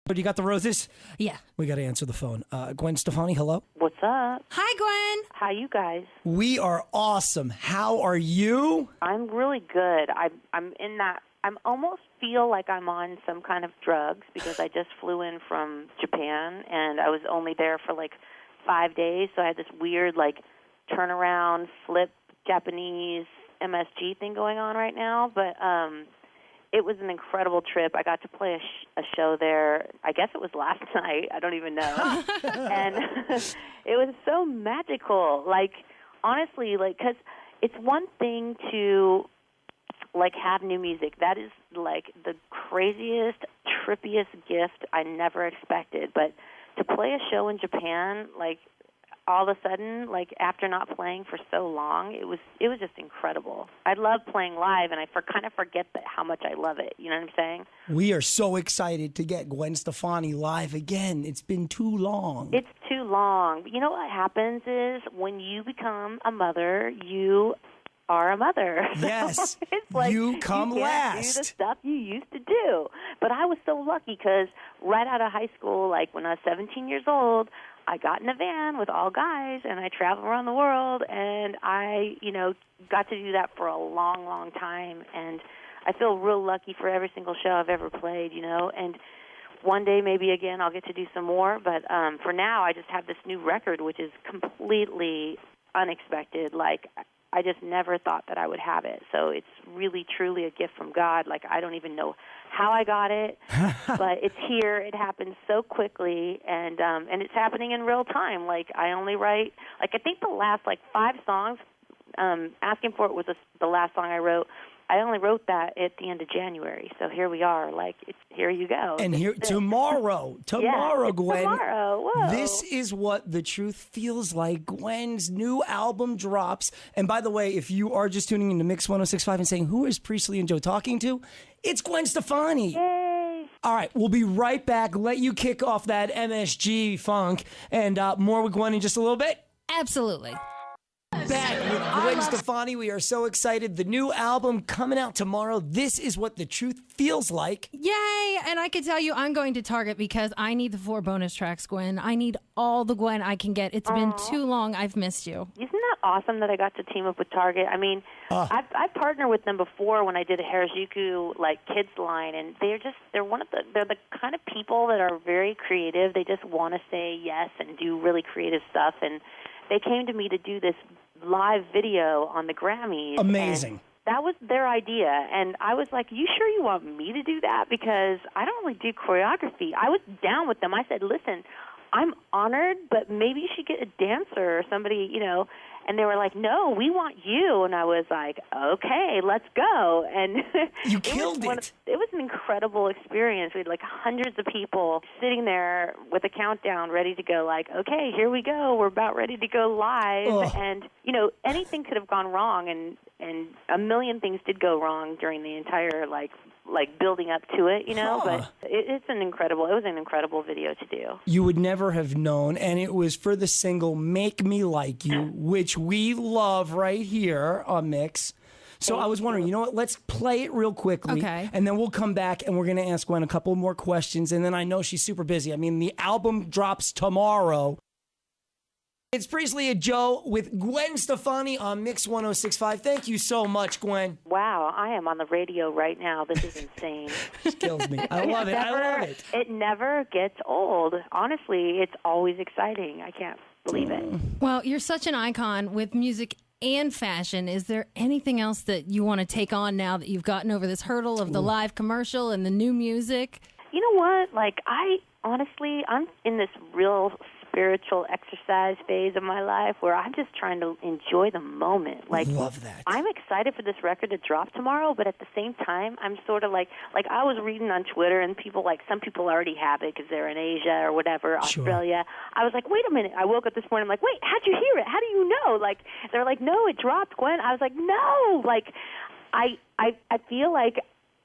But you got the roses? Yeah. We got to answer the phone. Gwen Stefani, hello? What's up? Hi, Gwen. How you guys? We are awesome. How are you? I'm really good. I'm in that. I'm almost feel like I'm on some kind of drugs because I just flew in from Japan and I was only there for like 5 days. So I had this weird like turnaround, flip Japanese MSG thing going on right now. But it was an incredible trip. I got to play a show there. I guess it was last night. I don't even know. And it was so magical. Like, honestly, like, because it's one thing to, like, have new music. That is, like, the craziest, trippiest gift I never expected. But to play a show in Japan, like, all of a sudden, like, after not playing for so long, it was just incredible. I love playing live, and I kind of forget how much I love it. You know what I'm saying? We are so excited to get Gwen Stefani live again. It's been too long. It's too long. You know what happens is when you become a mother, you are a mother. Yes, it's like you come you can't last. do the stuff you used to do. But I was so lucky because right out of high school, like when I was 17 years old, I got in a van with all guys, and I traveled around the world, and I, got to do that for a long, long time. And I feel real lucky for every single show I've ever played, and one day maybe again I'll get to do some more. But for now, I just have this new record, which is completely unexpected. Like, I just never thought that I would have it. So it's really, truly a gift from God. Like, I don't even know how I got it, but it's here. It happened so quickly, and it's happening in real time. Like, I only write, like, I think the last, 5 songs, Asking For It was the last song I wrote. I only wrote that at the end of January, so here we are. Like, here you go. And here tomorrow, yeah, Gwen. Tomorrow, whoa. This is what the truth feels like. Gwen's new album drops. And by the way, if you are just tuning into Mix 106.5 and saying, who is Priestley and Joe talking to? It's Gwen Stefani. Yay. All right, we'll be right back. Let you kick off that MSG funk and more with Gwen in just a little bit. Absolutely. Back with Gwen Stefani. We are so excited. The new album coming out tomorrow. This is what the truth feels like. Yay! And I can tell you I'm going to Target because I need the 4 bonus tracks, Gwen. I need all the Gwen I can get. It's been too long. I've missed you. Isn't that awesome that I got to team up with Target? I mean, I've partnered with them before when I did a Harajuku kids line, and they're the kind of people that are very creative. They just want to say yes and do really creative stuff, and they came to me to do this live video on the Grammys. Amazing. That was their idea, and I was like, you sure you want me to do that? Because I don't really do choreography. I was down with them. I said, listen, I'm honored, but maybe you should get a dancer or somebody, And they were like, no, we want you. And I was like, okay, let's go. And you killed it. It was an incredible experience. We had hundreds of people sitting there with a countdown ready to go, okay, here we go. We're about ready to go live. Ugh. And, anything could have gone wrong. And a million things did go wrong during the entire, building up to it, but it was an incredible video to do. You would never have known, and it was for the single Make Me Like You, which we love right here on Mix. So I was wondering, you know what, let's play it real quickly, okay, and then we'll come back and we're going to ask Gwen a couple more questions, and then I know she's super busy. I mean, the album drops tomorrow. It's Priestley and Joe with Gwen Stefani on Mix 106.5. Thank you so much, Gwen. Wow, I am on the radio right now. This is insane. It kills me. I love it. I love it. It never gets old. Honestly, it's always exciting. I can't believe it. Well, you're such an icon with music and fashion. Is there anything else that you want to take on now that you've gotten over this hurdle of the live commercial and the new music? You know what? I'm in this real spiritual exercise phase of my life where I'm just trying to enjoy the moment. Love that. I'm excited for this record to drop tomorrow, but at the same time, I'm sort of like I was reading on Twitter, and some people already have it because they're in Asia or whatever, Australia. I was like, wait a minute. I woke up this morning, I'm like, wait, how'd you hear it? How do you know? They're like, no, it dropped, Gwen. I was like, no. I feel like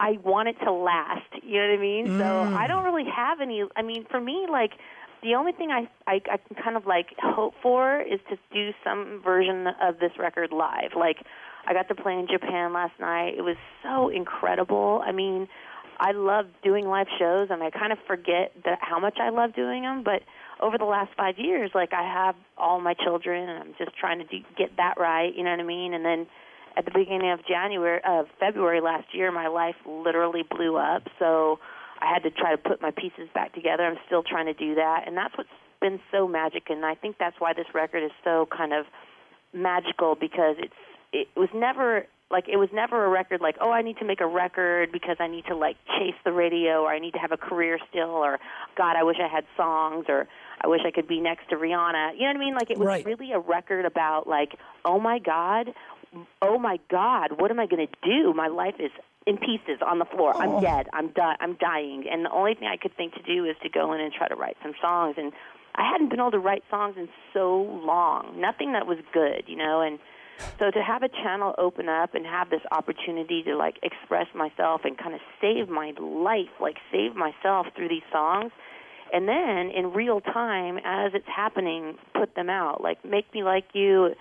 I want it to last. You know what I mean? So I don't really have any. I mean, for me, the only thing I can kind of hope for is to do some version of this record live. I got to play in Japan last night. It was so incredible. I mean, I love doing live shows, and I kind of forget how much I love doing them. But over the last 5 years, like, I have all my children, and I'm just trying to get that right, you know what I mean? And then at the beginning of February last year, my life literally blew up. So I had to try to put my pieces back together. I'm still trying to do that, and that's what's been so magic. And I think that's why this record is so kind of magical, because it was never a record like, oh, I need to make a record because I need to, like, chase the radio, or I need to have a career still, or God, I wish I had songs, or I wish I could be next to Rihanna. You know what I mean? Like, it was really a record about, like, oh my God, what am I going to do? My life is in pieces on the floor. I'm dead. I'm dying. And the only thing I could think to do is to go in and try to write some songs. And I hadn't been able to write songs in so long. Nothing that was good, you know. And so to have a channel open up and have this opportunity to, like, express myself and kind of save my life, like, save myself through these songs, and then in real time, as it's happening, put them out. Like, Make Me Like You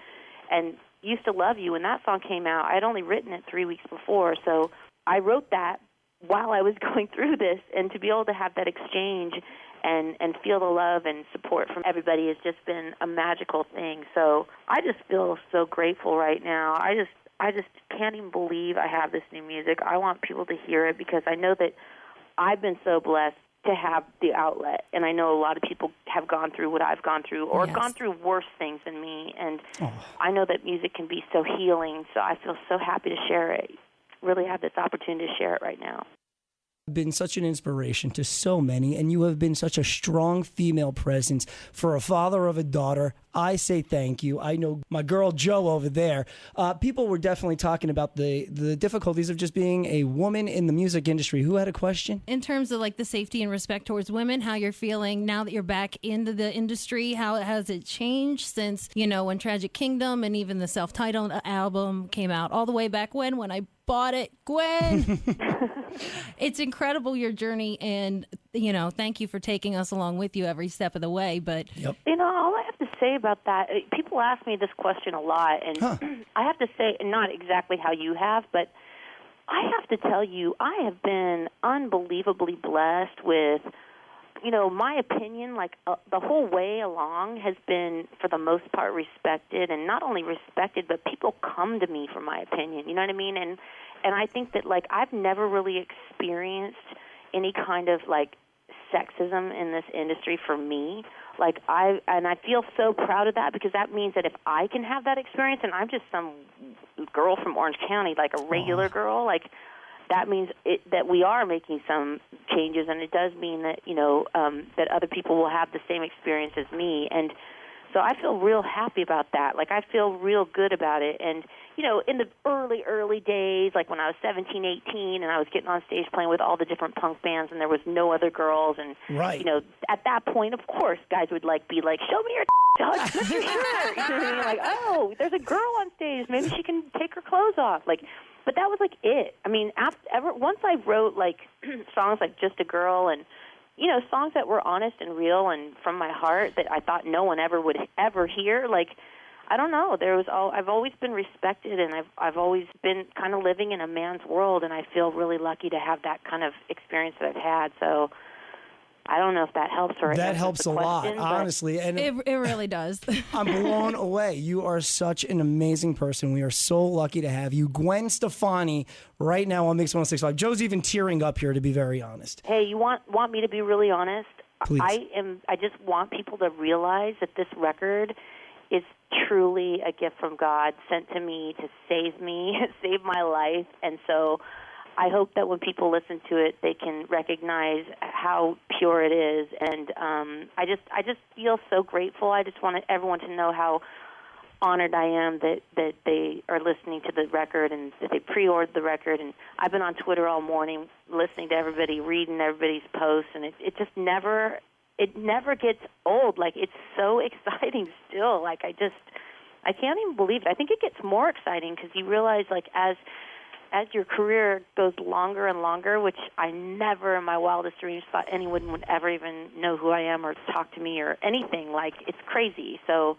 and Used to Love You. When that song came out, I'd only written it 3 weeks before, so I wrote that while I was going through this, and to be able to have that exchange and feel the love and support from everybody has just been a magical thing. So I just feel so grateful right now. I just can't even believe I have this new music. I want people to hear it, because I know that I've been so blessed to have the outlet, and I know a lot of people have gone through what I've gone through, or gone through worse things than me, and I know that music can be so healing, so I feel so happy to share it. Really have this opportunity to share it right now. Been such an inspiration to so many, and you have been such a strong female presence for a father of a daughter. I say thank you. I know my girl Joe over there, people were definitely talking about the difficulties of just being a woman in the music industry. Who had a question? In terms of, like, the safety and respect towards women, how you're feeling now that you're back into the industry, how has it changed since, you know, when Tragic Kingdom and even the self-titled album came out, all the way back when I bought it, Gwen. It's incredible, your journey, and, you know, thank you for taking us along with you every step of the way. But you know, all I have to say about that, people ask me this question a lot, and I have to say, not exactly how you have, but I have to tell you, I have been unbelievably blessed with, you know, my opinion, like, the whole way along has been, for the most part, respected, and not only respected, but people come to me for my opinion, you know what I mean? And I think that, like, I've never really experienced any kind of, like, sexism in this industry for me. Like, I feel so proud of that, because that means that if I can have that experience, and I'm just some girl from Orange County, like a regular girl, like, that means that we are making some changes, and it does mean that, you know, that other people will have the same experience as me. And so I feel real happy about that. Like, I feel real good about it. And, you know, in the early days, like when I was 17, 18, and I was getting on stage playing with all the different punk bands, and there was no other girls, and, you know, at that point, of course, guys would, like, be like, show me your like, flip your shirt. You know what I mean? Like, oh, there's a girl on stage. Maybe she can take her clothes off. Like, but that was, like, it. I mean, once I wrote, like, songs like Just a Girl, and, you know, songs that were honest and real and from my heart that I thought no one ever would ever hear, like, I don't know. I've always been respected, and I've always been kind of living in a man's world, and I feel really lucky to have that kind of experience that I've had. So I don't know if that helps or that helps a lot, honestly, and it really does. I'm blown away. You are such an amazing person. We are so lucky to have you, Gwen Stefani, right now on Mix 106.5. Joe's even tearing up here, to be very honest. Hey, you want me to be really honest? Please. I just want people to realize that this record is truly a gift from God, sent to me to save me, save my life, and so I hope that when people listen to it, they can recognize how pure it is. And I just feel so grateful. I just want everyone to know how honored I am that they are listening to the record and that they pre-ordered the record. And I've been on Twitter all morning listening to everybody, reading everybody's posts, and it just never gets old. Like, it's so exciting still. Like, I can't even believe it. I think it gets more exciting because you realize, like, as your career goes longer and longer, which I never in my wildest dreams thought anyone would ever even know who I am or talk to me or anything. Like, it's crazy. So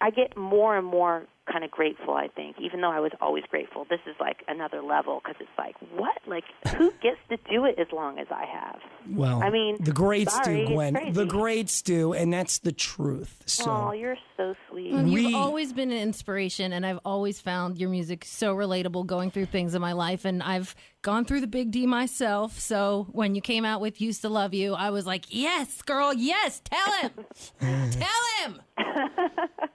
I get more and more kind of grateful, I think. Even though I was always grateful, this is like another level because it's like, what? Like, who gets to do it as long as I have? Well, I mean, the greats sorry, do, Gwen. it's crazy. The greats do, and that's the truth. So. Oh, you're so sweet. Well, you've always been an inspiration, and I've always found your music so relatable going through things in my life. And I've gone through the Big D myself. So when you came out with Used to Love You, I was like, yes, girl, yes, tell him. Tell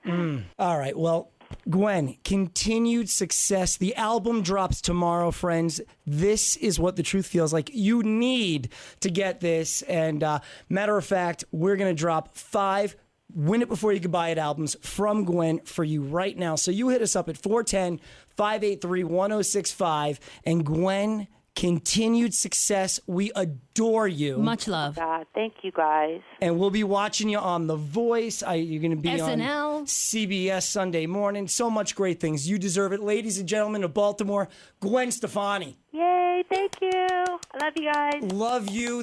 him. All right. Well, Gwen, continued success. The album drops tomorrow, friends. This is what the truth feels like. You need to get this. And matter of fact, we're going to drop 5 Win It Before You Can Buy It albums from Gwen for you right now. So you hit us up at 410-583-1065. And Gwen, continued success. We adore you. Much love. God, thank you guys. And we'll be watching you on The Voice. You're going to be SNL. on CBS Sunday morning. So much great things. You deserve it. Ladies and gentlemen of Baltimore, Gwen Stefani. Yay, thank you. I love you guys. Love you.